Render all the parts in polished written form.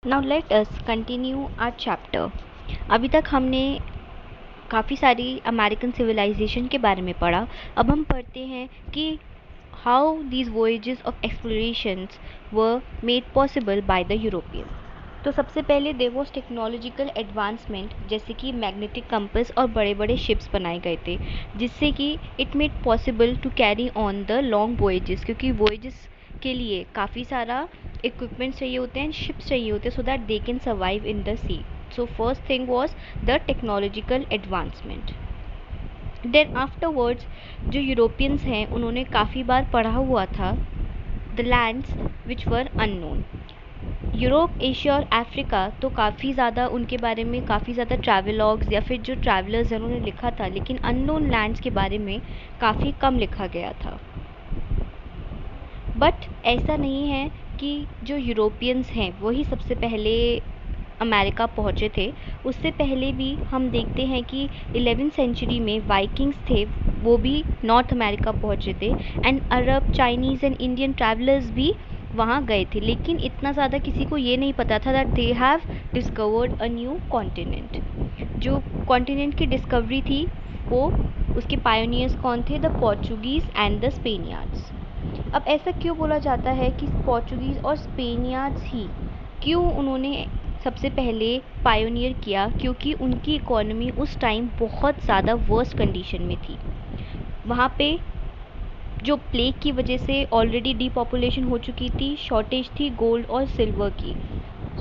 Now let us continue our chapter. अभी तक हमने काफ़ी सारी अमेरिकन सिविलाइजेशन के बारे में पढ़ा। अब हम पढ़ते हैं कि how these voyages of explorations were made possible by the European. तो सबसे पहले देयर वाज टेक्नोलॉजिकल एडवांसमेंट, जैसे कि मैग्नेटिक कंपास और बड़े बड़े शिप्स बनाए गए थे, जिससे कि it made possible to carry on the long voyages, क्योंकि वॉयजेस के लिए काफ़ी सारा इक्विपमेंट चाहिए होते हैं, शिप्स चाहिए होते हैं, so that they can survive in the sea. So first thing was the technological advancement. Then afterwards जो यूरोपियंस हैं उन्होंने काफ़ी बार पढ़ा हुआ था the lands which were unknown. Europe, Asia और अफ्रीका तो काफ़ी ज़्यादा उनके बारे में काफ़ी ज़्यादा ट्रैवलॉग्स या फिर जो ट्रैवलर्स हैं उन्होंने लिखा था, लेकिन अननोन लैंड्स के बारे में काफ़ी कम लिखा गया था। बट ऐसा नहीं है कि जो यूरोपियंस हैं वही सबसे पहले अमेरिका पहुँचे थे। उससे पहले भी हम देखते हैं कि 11वीं सेंचुरी में वाइकिंग्स थे, वो भी नॉर्थ अमेरिका पहुँचे थे, and Arab, Chinese and Indian travellers भी वहाँ गए थे, लेकिन इतना ज़्यादा किसी को ये नहीं पता था that they have discovered a new continent. जो कॉन्टिनेंट की डिस्कवरी थी वो उसके पायोनियर्स कौन थे? The Portuguese and the Spaniards. अब ऐसा क्यों बोला जाता है कि पोर्चुगीज़ और स्पेनियार्ड्स ही क्यों उन्होंने सबसे पहले पायोनियर किया? क्योंकि उनकी इकोनॉमी उस टाइम बहुत ज़्यादा वर्स्ट कंडीशन में थी। वहाँ पे जो प्लेग की वजह से ऑलरेडी डीपॉपुलेशन हो चुकी थी, शॉर्टेज थी गोल्ड और सिल्वर की।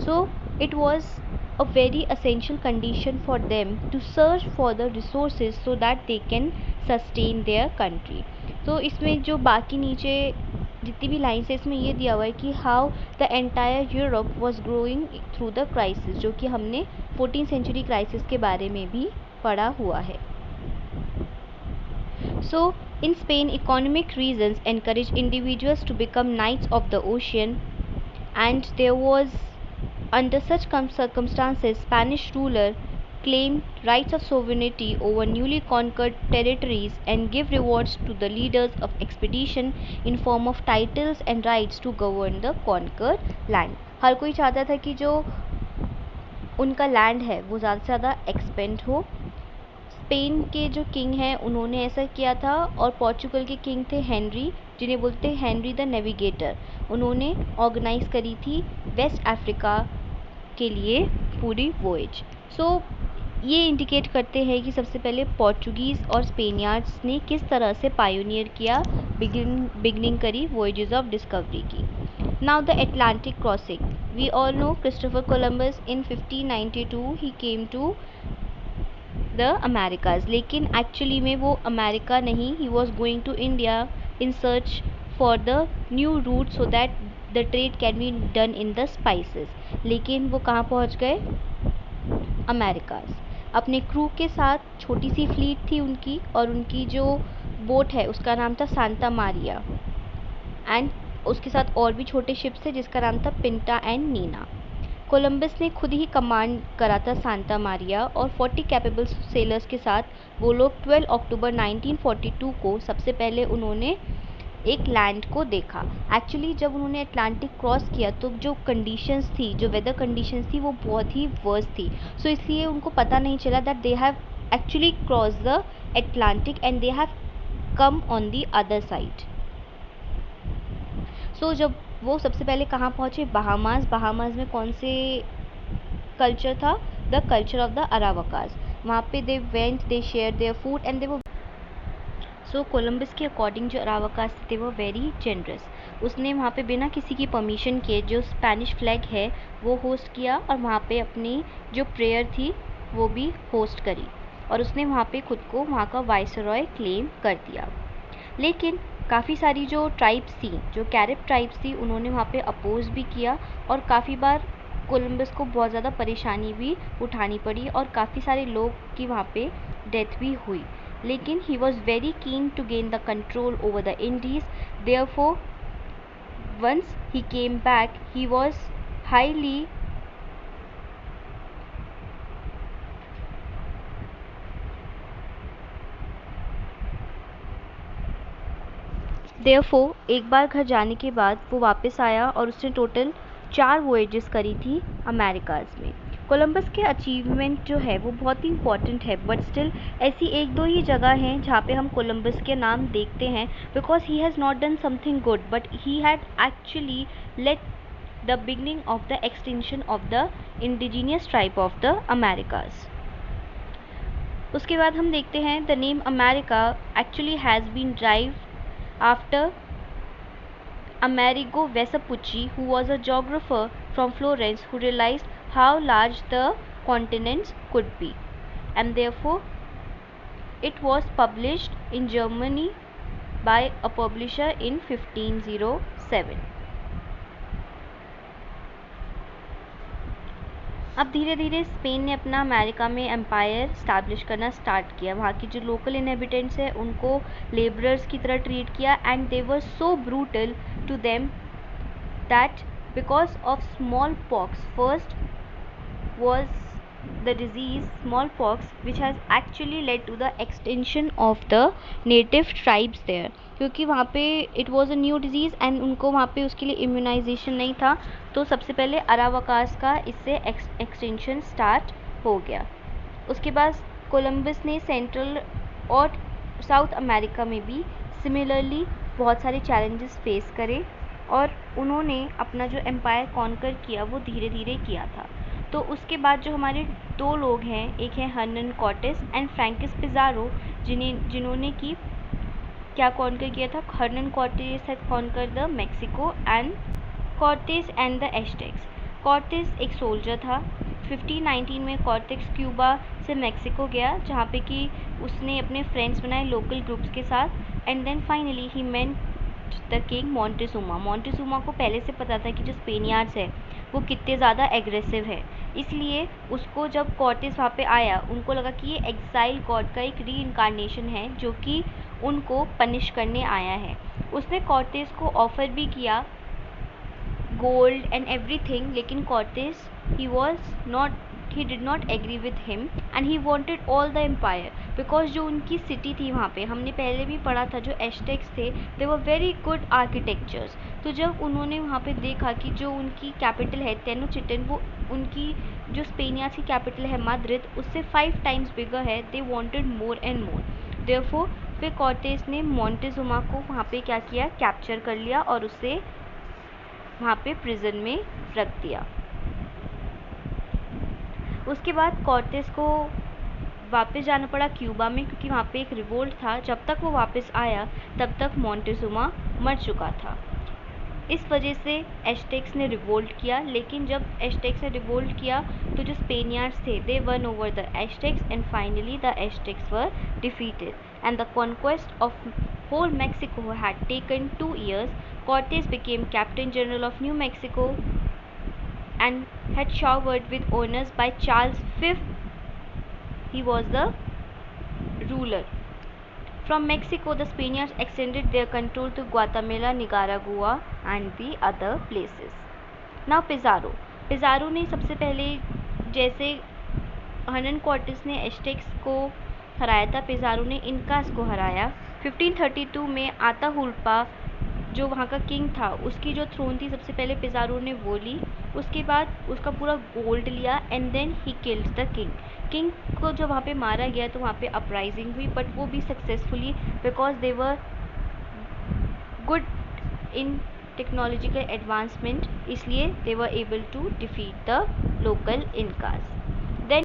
So it was a very essential condition for them to search for the resources so that they can sustain their country. तो इसमें जो बाकी नीचे जितनी भी लाइन्स है इसमें ये दिया हुआ है कि how the entire Europe was growing through the crisis, जो कि हमने 14th सेंचुरी क्राइसिस के बारे में भी पढ़ा हुआ है। So, in Spain, economic reasons encouraged individuals to become knights of the ocean, and there was, under such circumstances, Spanish ruler claimed rights of sovereignty over newly conquered territories and give rewards to the leaders of expedition in form of titles and rights to govern the conquered land. हर कोई चाहता था कि जो उनका land है वो ज़्यादा से ज़्यादा एक्सपेंड हो। स्पेन के जो किंग हैं उन्होंने ऐसा किया था, और पोर्चुगल के किंग थे हेनरी, जिन्हें बोलते हैं हेनरी द नेविगेटर। उन्होंने ऑर्गेनाइज़ करी थी वेस्ट अफ्रीका के लिए पूरी वॉयज। सो ये इंडिकेट करते हैं कि सबसे पहले पोर्चुगीज़ और स्पेनियार्ड्स ने किस तरह से पायोनियर किया, बिगनिंग करी वॉयजेस ऑफ डिस्कवरी की। Now the Atlantic crossing, we all know Christopher Columbus in 1592 he came to the Americas, लेकिन एक्चुअली में वो अमेरिका नहीं, he was going to India in search for the new route so that the trade can be done in the spices. लेकिन वो कहाँ पहुँच गए? America's. अपने क्रू के साथ, छोटी सी फ्लीट थी उनकी, और उनकी जो बोट है उसका नाम था सांता मारिया, एंड उसके साथ और भी छोटे शिप्स थे जिसका नाम था पिंटा एंड नीना। कोलंबस ने खुद ही कमांड करा था सांता मारिया, और 40 कैपेबल सेलर्स के साथ वो लोग 12 अक्टूबर 1942 को सबसे पहले उन्होंने एक लैंड को देखा। एक्चुअली जब उन्होंने अटलांटिक क्रॉस किया तो जो कंडीशंस थी, जो वेदर कंडीशंस थी वो बहुत ही वर्स्ट थी। सो इसलिए उनको पता नहीं चला that they have actually cross the Atlantic and they have come on the other side. So जब वो सबसे पहले कहाँ पहुँचे? बहामास। बहामास में कौन से कल्चर था? The culture of the Arawaks. वहाँ पे they went, they share their food and they वो। सो कोलंबस के अकॉर्डिंग जो अरावकास थे वो वेरी जेनरस। उसने वहाँ पे बिना किसी की परमिशन के जो स्पेनिश फ्लैग है वो होस्ट किया, और वहाँ पे अपनी जो प्रेयर थी वो भी होस्ट करी, और उसने वहाँ पे खुद को वहाँ का वाइसरॉय क्लेम कर दिया। लेकिन काफ़ी सारी जो ट्राइब्स थी, जो कैरिब ट्राइब्स थी, उन्होंने वहाँ पे अपोज भी किया, और काफ़ी बार कोलंबस को बहुत ज़्यादा परेशानी भी उठानी पड़ी, और काफ़ी सारे लोग की वहाँ पे डेथ भी हुई। लेकिन he was very keen to gain the control over the Indies, therefore once he came back he was highly therefore एक बार घर जाने के बाद वो वापस आया और उसने टोटल 4 वॉयजेस करी थी अमेरिकाज़ में। कोलंबस के अचीवमेंट जो है वो बहुत ही इंपॉर्टेंट है, बट स्टिल ऐसी एक दो ही जगह हैं जहाँ पे हम कोलंबस के नाम देखते हैं, because he has not done something good but he had actually let the beginning of the extension of the indigenous tribe of the Americas. उसके बाद हम देखते हैं the name America actually has been drive after Amerigo Vespucci, who was a geographer from Florence who realized how large the continents could be, and therefore it was published in Germany by a publisher in 1507. अब धीरे धीरे Spain ने अपना America में empire establish करना start किया। वहाँ की जो लोकल इनहेबिटेंट्स हैं उनको लेबरर्स की तरह ट्रीट किया, and they were so brutal to them that because of smallpox, first was the disease smallpox which has actually led to the extinction of the native tribes there, क्योंकि वहाँ पे it was a new disease and उनको वहाँ पे उसके लिए immunisation नहीं था, तो सबसे पहले अरावकास का इससे एक्सटेंशन स्टार्ट हो गया। उसके बाद कोलंबस ने सेंट्रल और साउथ अमेरिका में भी सिमिलरली बहुत सारे चैलेंजेस फेस करे, और उन्होंने अपना जो एम्पायर कॉन्कर किया वो धीरे धीरे किया था। तो उसके बाद जो हमारे दो लोग हैं, एक है Hernan Cortes and Francis Pizarro, जिन्होंने की क्या कॉन्कर किया था। Hernan Cortes had conquer the Mexico and Cortes and the Aztecs. Cortes एक सोल्जर था। 1519 में कॉर्टेस क्यूबा से मेक्सिको गया, जहाँ पे कि उसने अपने फ्रेंड्स बनाए लोकल ग्रुप्स के साथ, and then finally he met the king Montezuma. Montezuma को पहले से पता था कि जो स्पेनियार्ड्स है वो कितने ज़्यादा एग्रेसिव है, इसलिए उसको जब कॉर्टेस वहाँ पे आया उनको लगा कि ये एग्जाइल गॉड का एक री इनकारनेशन है जो कि उनको पनिश करने आया है। उसने कॉर्टेस को ऑफ़र भी किया गोल्ड एंड एवरीथिंग, लेकिन Cortes he did not agree with him and he wanted all the empire, because जो उनकी सिटी थी वहाँ पे, हमने पहले भी पढ़ा था, जो एस्टेक्स थे they were very good architectures। तो जब उन्होंने वहाँ पे देखा कि जो उनकी कैपिटल है टेनोचिटन, वो उनकी जो स्पेनियाज की कैपिटल है माद्रिद उससे 5 टाइम्स बिगर है, they wanted more and more। therefore फिर कॉर्टेस ने मॉन्टेजुमा को वहाँ पे क्या किया, कैप्चर कर लिया और उसे वहाँ पे प्रिजन में रख दिया। उसके बाद कॉर्टेस को वापस जाना पड़ा क्यूबा में, क्योंकि वहाँ पे एक रिवोल्ट था। जब तक वो वापस आया तब तक मॉन्टेजुमा मर चुका था। इस वजह से एस्टेक्स ने रिवोल्ट किया, लेकिन जब एस्टेक्स ने रिवोल्ट किया तो जो स्पेनियार्ड्स थे they won over the Aztecs and finally the Aztecs were defeated and the conquest of whole Mexico had taken 2 years. Cortes became Captain General of New Mexico and had showered with honors by Charles V. He was the ruler. From Mexico, the Spaniards extended their control to Guatemala, Nicaragua and the other places. Now Pizarro. Pizarro ने सबसे पहले, जैसे Hernan Cortes ने Aztecs को हराया था, Pizarro ने इनकास को हराया। 1532 में आताहुल्पा जो वहाँ का किंग था उसकी जो थ्रोन थी सबसे पहले पिज़ारो ने वो ली। उसके बाद उसका पूरा गोल्ड लिया and then he killed the king को जब वहाँ पे मारा गया तो वहाँ पे अपराइजिंग हुई, बट वो भी successfully, because they were good in technological advancement, इसलिए they were able to defeat the local इनकास।